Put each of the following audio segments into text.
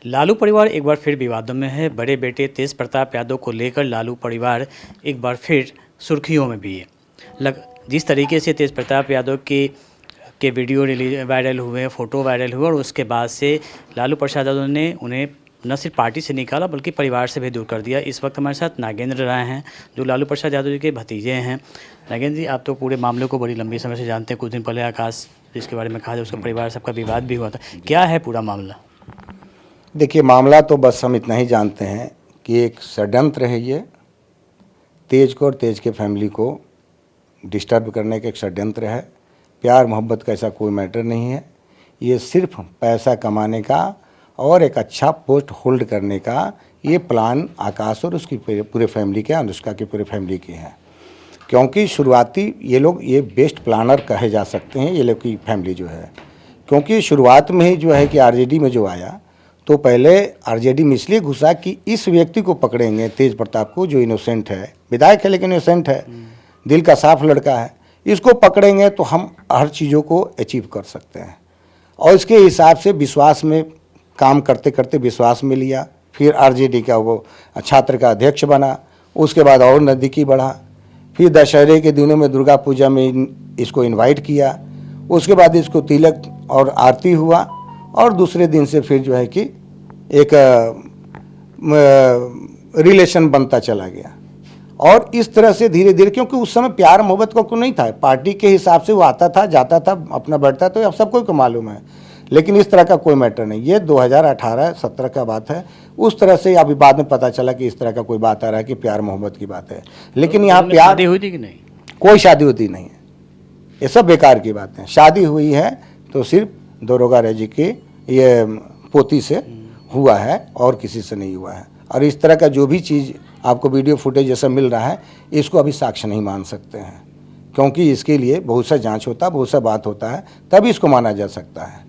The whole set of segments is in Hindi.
लालू परिवार एक बार फिर विवादों में है। बड़े बेटे तेज प्रताप यादव को लेकर लालू परिवार एक बार फिर सुर्खियों में भी है। जिस तरीके से तेज प्रताप यादव के वीडियो वायरल हुए, फ़ोटो वायरल हुए और उसके बाद से लालू प्रसाद यादव ने उन्हें न सिर्फ पार्टी से निकाला बल्कि परिवार से भी दूर कर दिया। इस वक्त हमारे साथ नागेंद्र राय हैं जो लालू प्रसाद यादव जी के भतीजे हैं। नागेंद्र जी, आप तो पूरे मामले को बड़ी लंबी समय से जानते हैं। कुछ दिन पहले आकाश जिसके बारे में कहा जाए उसका परिवार सबका विवाद भी हुआ था। क्या है पूरा मामला? देखिए, मामला तो बस हम इतना ही जानते हैं कि एक षड्यंत्र है। ये तेज को और तेज के फैमिली को डिस्टर्ब करने का एक षड्यंत्र है। प्यार मोहब्बत का ऐसा कोई मैटर नहीं है। ये सिर्फ पैसा कमाने का और एक अच्छा पोस्ट होल्ड करने का ये प्लान आकाश और उसकी पूरे फैमिली के, अनुष्का की पूरे फैमिली की है। क्योंकि शुरुआती ये लोग ये बेस्ट प्लानर कहे जा सकते हैं, ये लोग की फैमिली जो है। क्योंकि शुरुआत में ही जो है कि आरजेडी में जो आया तो पहले आरजेडी में इसलिए घुसा कि इस व्यक्ति को पकड़ेंगे, तेज प्रताप को, जो इनोसेंट है, विधायक है लेकिन इनोसेंट है, दिल का साफ लड़का है, इसको पकड़ेंगे तो हम हर चीज़ों को अचीव कर सकते हैं। और इसके हिसाब से विश्वास में काम करते करते विश्वास में लिया। फिर आरजेडी का वो छात्र का अध्यक्ष बना, उसके बाद और नज़दीकी बढ़ा। फिर दशहरे के दिनों में दुर्गा पूजा में इसको इनवाइट किया। उसके बाद इसको तिलक और आरती हुआ और दूसरे दिन से फिर जो है कि एक रिलेशन बनता चला गया। और इस तरह से धीरे धीरे, क्योंकि उस समय प्यार मोहब्बत को नहीं था, पार्टी के हिसाब से वो आता था जाता था अपना बैठता, तो अब सबको को मालूम है। लेकिन इस तरह का कोई मैटर नहीं। ये 2018-17 का बात है। उस तरह से अभी बाद में पता चला कि इस तरह का कोई बात आ रहा है कि प्यार मोहब्बत की बात है। लेकिन यहाँ प्यार शादी हुई थी कि नहीं? कोई शादी होती नहीं है। ये सब बेकार की बात है। शादी हुई है तो सिर्फ दरोगा रजी की ये पोती से हुआ है और किसी से नहीं हुआ है। और इस तरह का जो भी चीज़ आपको वीडियो फुटेज जैसा मिल रहा है, इसको अभी साक्ष्य नहीं मान सकते हैं, क्योंकि इसके लिए बहुत सा जांच होता है, बहुत सा बात होता है, तभी इसको माना जा सकता है।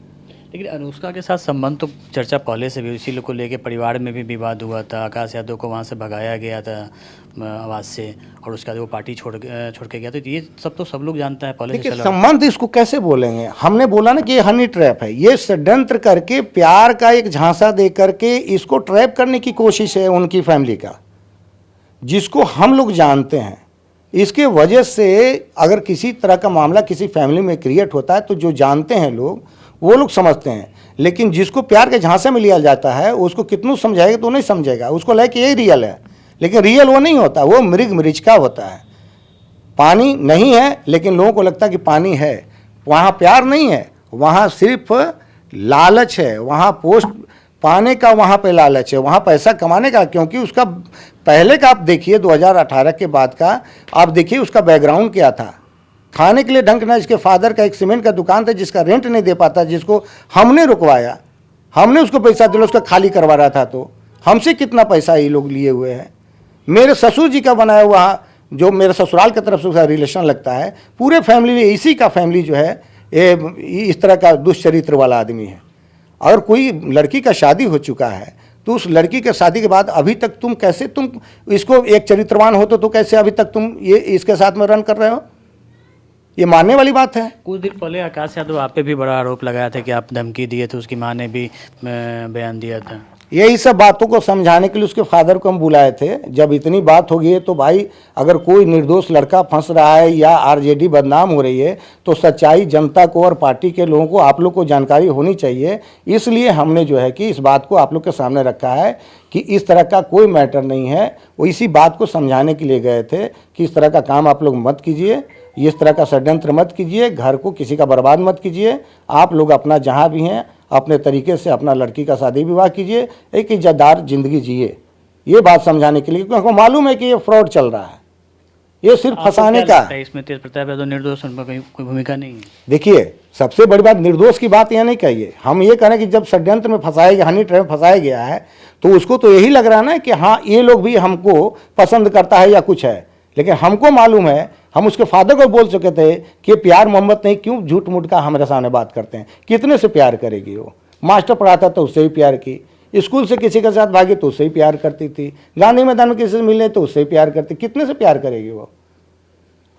लेकिन अनुष्का के साथ संबंध तो चर्चा पहले से भी, इसी लोग को लेके परिवार में भी विवाद हुआ था। आकाश यादव को वहाँ से भगाया गया था आवाज़ से, और उसके बाद वो पार्टी छोड़ के गया। तो ये सब तो सब लोग जानता है पहले से। संबंध इसको कैसे बोलेंगे? हमने बोला ना कि ये हनी ट्रैप है। ये षड्यंत्र करके प्यार का एक झांसा दे करके इसको ट्रैप करने की कोशिश है उनकी फैमिली का, जिसको हम लोग जानते हैं। इसके वजह से अगर किसी तरह का मामला किसी फैमिली में क्रिएट होता है तो जो जानते हैं लोग वो लोग समझते हैं। लेकिन जिसको प्यार के झांसे में लिया जाता है उसको कितनों समझाएगा तो नहीं समझेगा। उसको लगे कि यही रियल है, लेकिन रियल वो नहीं होता, वो मृग का होता है। पानी नहीं है लेकिन लोगों को लगता है कि पानी है। वहाँ प्यार नहीं है, वहाँ सिर्फ लालच है। वहाँ पोस्ट पाने का वहाँ पे लालच है, वहाँ पैसा कमाने का। क्योंकि उसका पहले का आप देखिए 2018 के बाद का आप देखिए उसका बैकग्राउंड क्या था। खाने के लिए ढंग ना, इसके फादर का एक सीमेंट का दुकान था जिसका रेंट नहीं दे पाता, जिसको हमने रुकवाया, हमने उसको पैसा दिया, उसका खाली करवा रहा था। तो हमसे कितना पैसा ये लोग लिए हुए हैं। मेरे ससुर जी का बनाया हुआ, जो मेरे ससुराल की तरफ से उसका रिलेशन लगता है, पूरे फैमिली में इसी का फैमिली जो है इस तरह का दुष्चरित्र वाला आदमी है। अगर कोई लड़की का शादी हो चुका है तो उस लड़की के शादी के बाद अभी तक तुम कैसे, तुम इसको एक चरित्रवान हो तो कैसे अभी तक तुम ये इसके साथ में रन कर रहे हो? ये मानने वाली बात है। कुछ दिन पहले आकाश यादव आप पे भी बड़ा आरोप लगाया था कि आप धमकी दिए थे, उसकी मां ने भी बयान दिया था। यही सब बातों को समझाने के लिए उसके फादर को हम बुलाए थे। जब इतनी बात हो गई है तो भाई, अगर कोई निर्दोष लड़का फंस रहा है या आरजेडी बदनाम हो रही है तो सच्चाई जनता को और पार्टी के लोगों को, आप लोग को जानकारी होनी चाहिए। इसलिए हमने जो है कि इस बात को आप लोग के सामने रखा है कि इस तरह का कोई मैटर नहीं है। वो इसी बात को समझाने के लिए गए थे कि इस तरह का काम आप लोग मत कीजिए, इस तरह का षड्यंत्र मत कीजिए, घर को किसी का बर्बाद मत कीजिए। आप लोग अपना जहाँ भी हैं अपने तरीके से अपना लड़की का शादी विवाह कीजिए, एक इज्जतदार जिंदगी जिए। ये बात समझाने के लिए, क्योंकि हमको मालूम है कि ये फ्रॉड चल रहा है, ये सिर्फ फंसाने का है। इसमें तेज प्रताप यादव निर्दोष, उनका कोई भूमिका नहीं है। देखिए, सबसे बड़ी बात, निर्दोष की बात यह नहीं कहिए। हम ये कह रहे हैं कि जब षड्यंत्र में फंसाया गया, हनी ट्रैप में फंसाया गया है, तो उसको तो यही लग रहा है ना कि हाँ ये लोग भी हमको पसंद करता है या कुछ है। लेकिन हमको मालूम है, हम उसके फादर को बोल चुके थे कि प्यार मोहब्बत नहीं, क्यों झूठ मूठ का हमारे सामने बात करते हैं। कितने से प्यार करेगी वो? मास्टर पढ़ाता तो उससे ही प्यार की, स्कूल से किसी के साथ भागी तो उससे ही प्यार करती थी, गांधी मैदान में किसी से मिलने तो उससे ही प्यार करती। कितने से प्यार करेगी वो?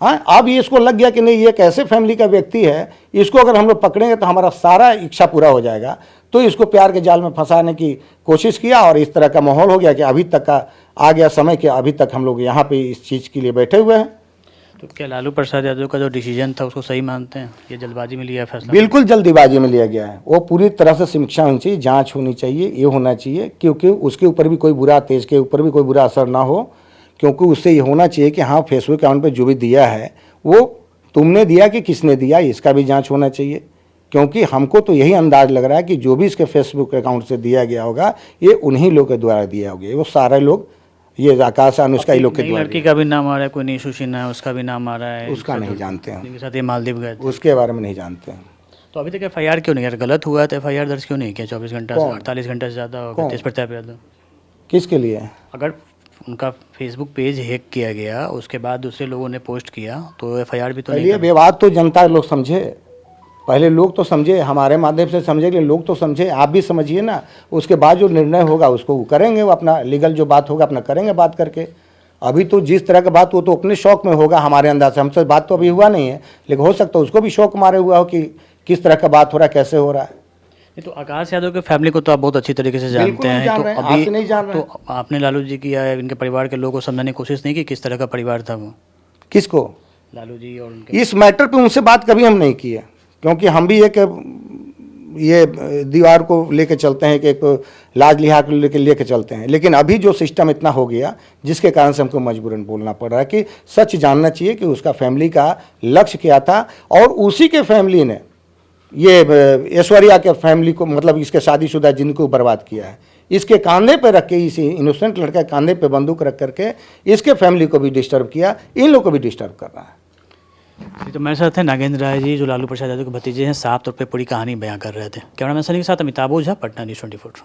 हाँ, अब ये इसको लग गया कि नहीं ये एक ऐसे फैमिली का व्यक्ति है, इसको अगर हम लोग पकड़ेंगे तो हमारा सारा इच्छा पूरा हो जाएगा। तो इसको प्यार के जाल में फंसाने की कोशिश किया और इस तरह का माहौल हो गया कि अभी तक का आ गया समय कि अभी तक हम लोग यहाँ पे इस चीज़ के लिए बैठे हुए हैं। तो क्या लालू प्रसाद यादव का जो डिसीजन था उसको सही मानते हैं? ये जल्दबाजी में लिया फैसला? बिल्कुल जल्दीबाजी में लिया गया है। वो पूरी तरह से समीक्षा होनी चाहिए, जांच होनी चाहिए, ये होना चाहिए क्योंकि उसके ऊपर भी कोई बुरा, तेज के ऊपर भी कोई बुरा असर ना हो, क्योंकि उससे ये होना चाहिए कि हाँ फेसबुक अकाउंट पे जो भी दिया है वो तुमने दिया कि किसने दिया, इसका भी जांच होना चाहिए। क्योंकि हमको तो यही अंदाज लग रहा है कि जो भी इसके फेसबुक अकाउंट से दिया गया होगा ये उन्हीं लोग के द्वारा दिया होगा, वो सारे लोग, ये आकाश अनुष्का ये लोग के द्वारा। लड़की का भी नाम आ रहा है, कोई निशु सिन्हा है उसका भी नाम आ रहा है, उसका नहीं जानते हैं, जिनके साथ ये मालदीव गए थे। उसके बारे में नहीं जानते हैं। तो अभी तक FIR क्यों नहीं? अगर गलत हुआ है तो FIR दर्ज क्यों नहीं किया? 24 घंटा से 48 घंटे से ज़्यादा हो गया तेज प्रताप यादव। किसके लिए? अगर उनका फेसबुक पेज हैक किया गया उसके बाद दूसरे लोगों ने पोस्ट किया तो FIR भी तो नहीं। पहले विवाद तो जनता लोग समझे, पहले लोग तो समझे, हमारे माध्यम से समझे, लेकिन लोग तो समझे, आप भी समझिए ना। उसके बाद जो निर्णय होगा उसको वो करेंगे, वो अपना लीगल जो बात होगा अपना करेंगे बात करके। अभी तो जिस तरह का बात वो तो अपने शौक में होगा, हमारे अंदाज से हमसे बात तो अभी हुआ नहीं है, लेकिन हो सकता है उसको भी शौक मारे हुआ हो कि किस तरह का बात हो रहा है, कैसे हो रहा है। तो आकाश यादव के फैमिली को तो आप बहुत अच्छी तरीके से जानते हैं, तो अभी नहीं जान रहे तो आपने लालू जी की या इनके परिवार के लोगों को समझाने की कोशिश नहीं की किस तरह का परिवार था वो? किसको? लालू जी और उनके। इस मैटर पे उनसे बात कभी हम नहीं की है, क्योंकि हम भी एक ये दीवार को लेके चलते हैं कि एक लाज लिहाज को लेके चलते हैं। लेकिन अभी जो सिस्टम इतना हो गया जिसके कारण से हमको मजबूरन बोलना पड़ रहा है कि सच जानना चाहिए कि उसका फैमिली का लक्ष्य क्या था। और उसी के फैमिली ने ये ऐश्वर्या के फैमिली को, मतलब इसके शादीशुदा जिनको बर्बाद किया है, इसके कंधे पे रख के, इसी इनोसेंट लड़के के कंधे पे बंदूक रख करके इसके फैमिली को भी डिस्टर्ब किया, इन लोग को भी डिस्टर्ब कर रहा है। तो मेरे साथ हैं नागेंद्र राय जी जो लालू प्रसाद यादव के भतीजे हैं, साफ तौर पे पूरी कहानी बयां कर रहे थे। कैमरामैन सनी के साथ अमिताभ ओझा, पटना न्यूज़ 24।